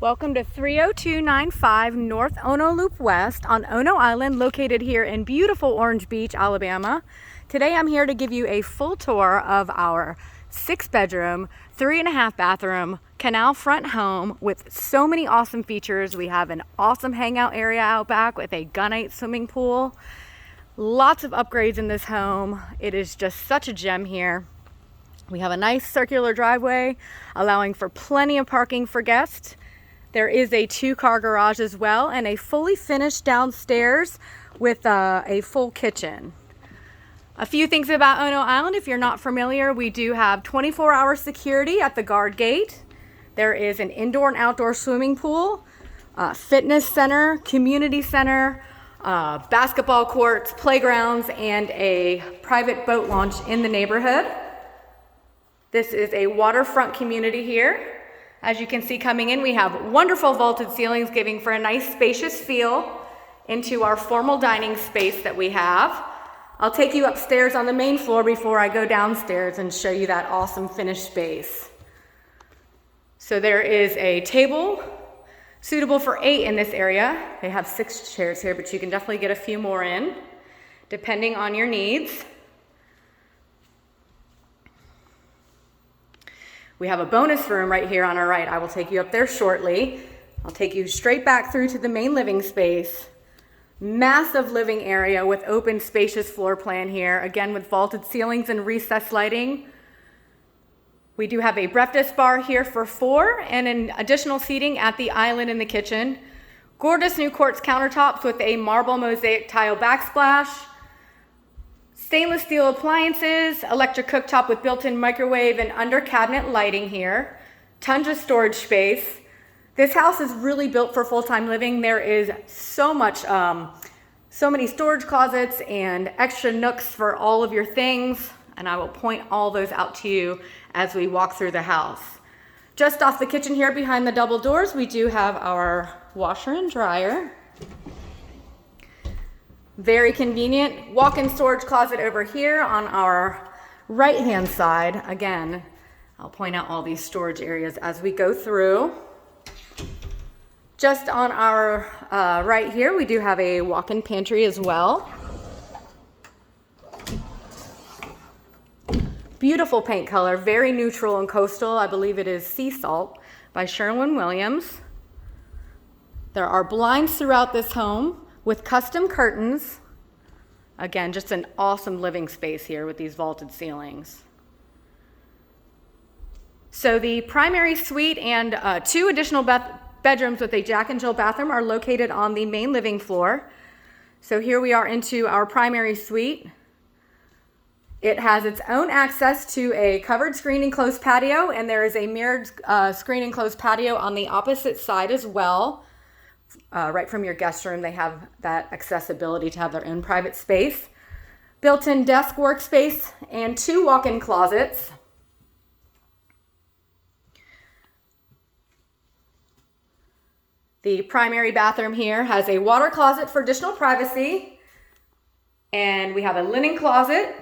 Welcome to 30295 North Ono Loop West on Ono Island, located here in beautiful Orange Beach, Alabama. Today I'm here to give you a full tour of our 6-bedroom, 3.5 bathroom canal front home with so many awesome features. We have an awesome hangout area out back with a gunite swimming pool. Lots of upgrades in this home. It is just such a gem here. We have a nice circular driveway allowing for plenty of parking for guests. There is a 2-car garage as well and a fully finished downstairs with a full kitchen. A few things about Ono Island, if you're not familiar, we do have 24-hour security at the guard gate. There is an indoor and outdoor swimming pool, fitness center, community center, basketball courts, playgrounds, and a private boat launch in the neighborhood. This is a waterfront community here. As you can see coming in, we have wonderful vaulted ceilings giving for a nice spacious feel into our formal dining space that we have. I'll take you upstairs on the main floor before I go downstairs and show you that awesome finished space. So there is a table suitable for 8 in this area. They have 6 chairs here, but you can definitely get a few more in, depending on your needs. We have a bonus room right here on our right. I will take you up there shortly. I'll take you straight back through to the main living space. Massive living area with open, spacious floor plan here. Again, with vaulted ceilings and recessed lighting. We do have a breakfast bar here for 4 and an additional seating at the island in the kitchen. Gorgeous new quartz countertops with a marble mosaic tile backsplash. Stainless steel appliances, electric cooktop with built-in microwave and under cabinet lighting here. Tons of storage space. This house is really built for full-time living. There is so many storage closets and extra nooks for all of your things, and I will point all those out to you as we walk through the house. Just off the kitchen here behind the double doors, we do have our washer and dryer. Very convenient walk-in storage closet over here on our right-hand side. Again, I'll point out all these storage areas as we go through. Just on our right here, we do have a walk-in pantry as well. Beautiful paint color, very neutral and coastal. I believe it is Sea Salt by Sherwin-Williams. There are blinds throughout this home with custom curtains. Again, just an awesome living space here with these vaulted ceilings. So the primary suite and 2 additional bedrooms with a Jack and Jill bathroom are located on the main living floor. So here we are into our primary suite. It has its own access to a covered screen enclosed patio, and there is a mirrored screen enclosed patio on the opposite side as well. Right from your guest room, they have that accessibility to have their own private space. Built-in desk workspace and 2 walk-in closets. The primary bathroom here has a water closet for additional privacy. And we have a linen closet,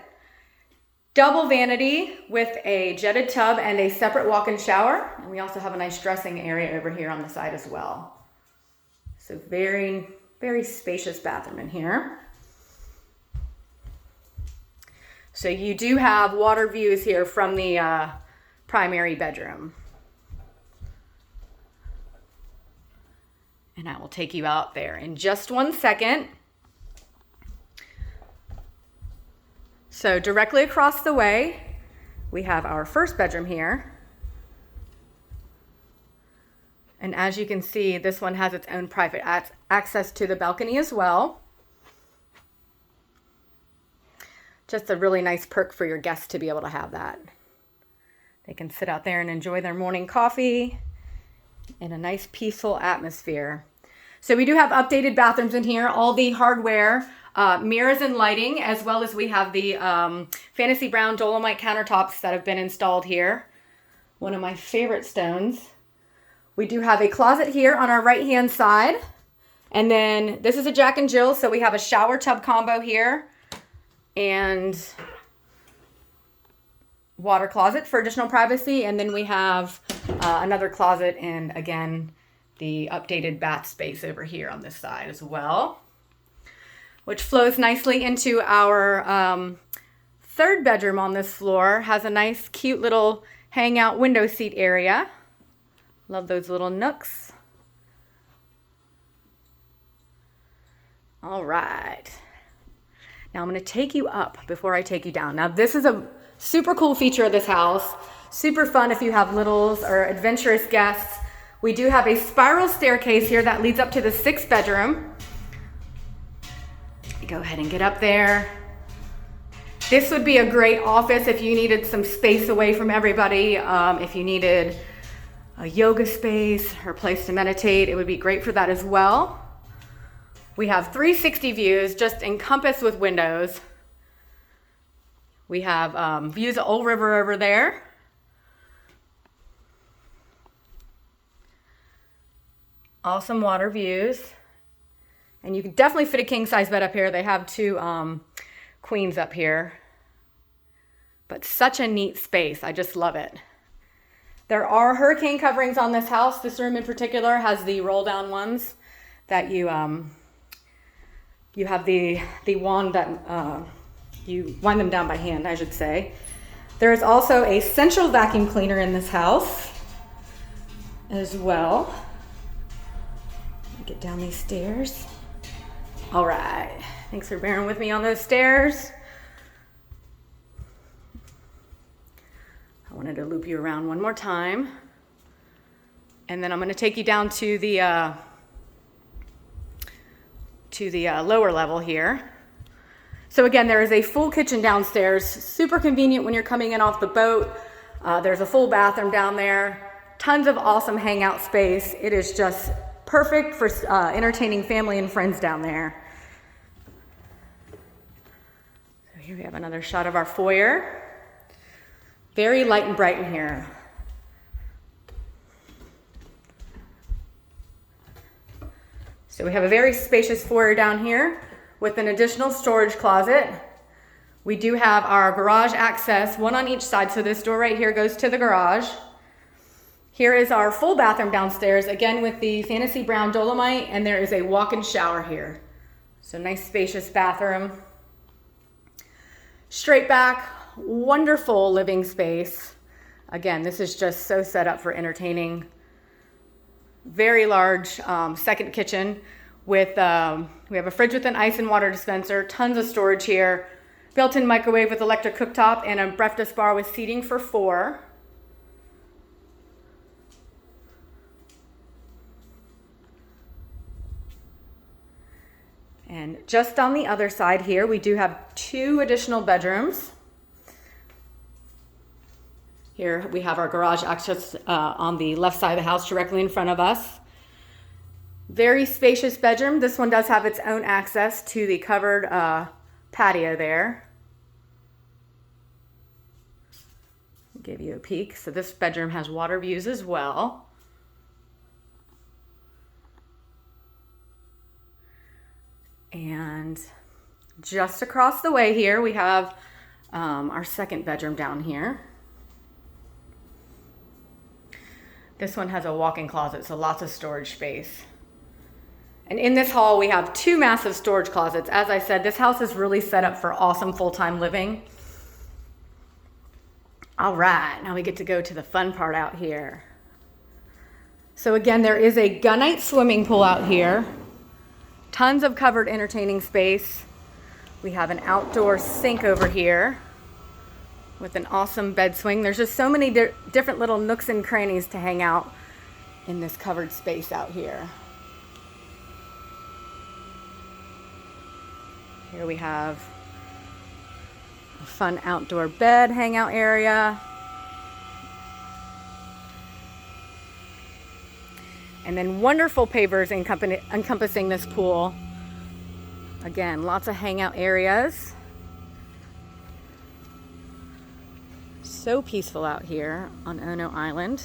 double vanity with a jetted tub and a separate walk-in shower. And we also have a nice dressing area over here on the side as well. So very, very spacious bathroom in here. So you do have water views here from the primary bedroom. And I will take you out there in just one second. So directly across the way, we have our first bedroom here. And as you can see, this one has its own private access to the balcony as well. Just a really nice perk for your guests to be able to have that. They can sit out there and enjoy their morning coffee in a nice peaceful atmosphere. So we do have updated bathrooms in here, all the hardware, mirrors and lighting, as well as we have the fantasy brown Dolomite countertops that have been installed here. One of my favorite stones. We do have a closet here on our right-hand side. And then this is a Jack and Jill, so we have a shower tub combo here and water closet for additional privacy. And then we have another closet and, again, the updated bath space over here on this side as well, which flows nicely into our third bedroom on this floor. Has a nice cute little hangout window seat area. Love those little nooks. All right. Now I'm going to take you up before I take you down. Now this is a super cool feature of this house. Super fun if you have littles or adventurous guests. We do have a spiral staircase here that leads up to the 6th bedroom. Go ahead and get up there. This would be a great office if you needed some space away from everybody. If you needed a yoga space or a place to meditate, it would be great for that as well. We have 360 views just encompassed with windows. We have views of Old River over there. Awesome water views. And you can definitely fit a king size bed up here. They have 2 queens up here. But such a neat space. I just love it. There are hurricane coverings on this house. This room in particular has the roll down ones that you have the wand that you wind them down by hand, I should say. There is also a central vacuum cleaner in this house as well. Get down these stairs. All right, thanks for bearing with me on those stairs. I wanted to loop you around one more time. And then I'm gonna take you down to the lower level here. So again, there is a full kitchen downstairs, super convenient when you're coming in off the boat. There's a full bathroom down there, tons of awesome hangout space. It is just perfect for entertaining family and friends down there. So here we have another shot of our foyer. Very light and bright in here. So we have a very spacious foyer down here with an additional storage closet. We do have our garage access, one on each side. So this door right here goes to the garage. Here is our full bathroom downstairs, again with the fantasy brown Dolomite, and there is a walk-in shower here. So nice spacious bathroom. Straight back, wonderful living space. Again, this is just so set up for entertaining. Very large second kitchen with, we have a fridge with an ice and water dispenser, tons of storage here, built-in microwave with electric cooktop, and a breakfast bar with seating for 4. And just on the other side here, we do have 2 additional bedrooms. Here we have our garage access on the left side of the house directly in front of us. Very spacious bedroom. This one does have its own access to the covered patio there. I'll give you a peek. So this bedroom has water views as well. And just across the way here, we have our second bedroom down here. This one has a walk-in closet, so lots of storage space. And in this hall, we have 2 massive storage closets. As I said, this house is really set up for awesome full-time living. All right, now we get to go to the fun part out here. So again, there is a gunite swimming pool out here. Tons of covered entertaining space. We have an outdoor sink over here with an awesome bed swing. There's just so many different little nooks and crannies to hang out in this covered space out here. Here we have a fun outdoor bed hangout area. And then wonderful pavers encompassing this pool. Again, lots of hangout areas. So peaceful out here on Ono Island.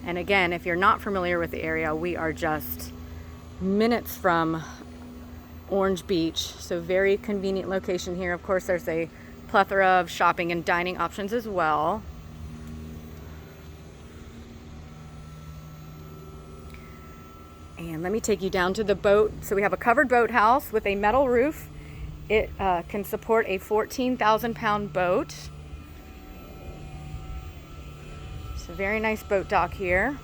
And again, if you're not familiar with the area, we are just minutes from Orange Beach. So very convenient location here. Of course, there's a plethora of shopping and dining options as well. And let me take you down to the boat. So we have a covered boathouse with a metal roof. It can support a 14,000-pound boat. It's a very nice boat dock here.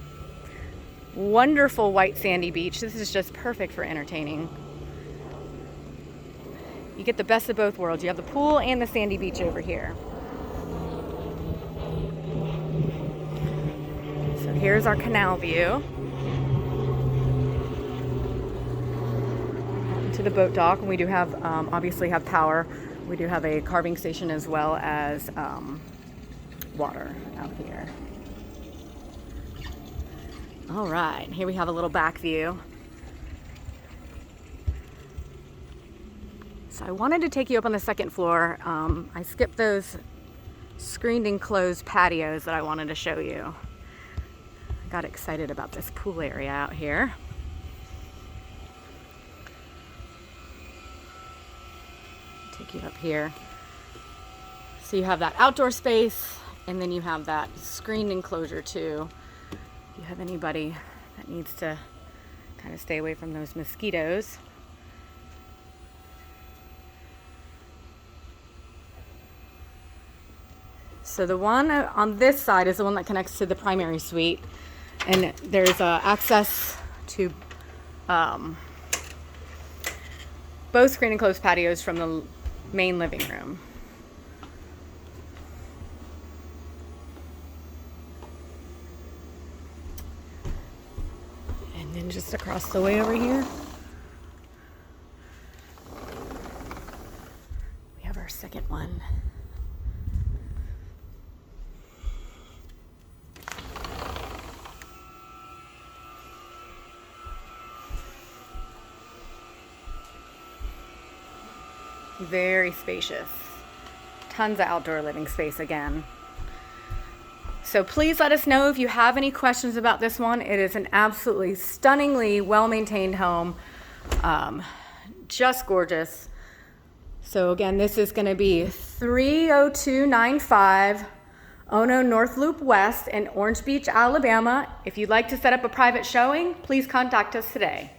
Wonderful white sandy beach. This is just perfect for entertaining. You get the best of both worlds. You have the pool and the sandy beach over here. So here's our canal view. To the boat dock, and we do have obviously have power. We do have a carving station as well as water out here. All right, here we have a little back view. So I wanted to take you up on the second floor. I skipped those screened enclosed patios that I wanted to show you. I got excited about this pool area out here. Take you up here. So you have that outdoor space, and then you have that screened enclosure too. If you have anybody that needs to kind of stay away from those mosquitoes. So the one on this side is the one that connects to the primary suite, and there's access to both screen and closed patios from the main living room. And then just across the way over here, we have our second one. Very spacious. Tons of outdoor living space again. So please let us know if you have any questions about this one. It is an absolutely stunningly well-maintained home. Just gorgeous. So again, this is going to be 30295 Ono North Loop West in Orange Beach, Alabama. If you'd like to set up a private showing, please contact us today.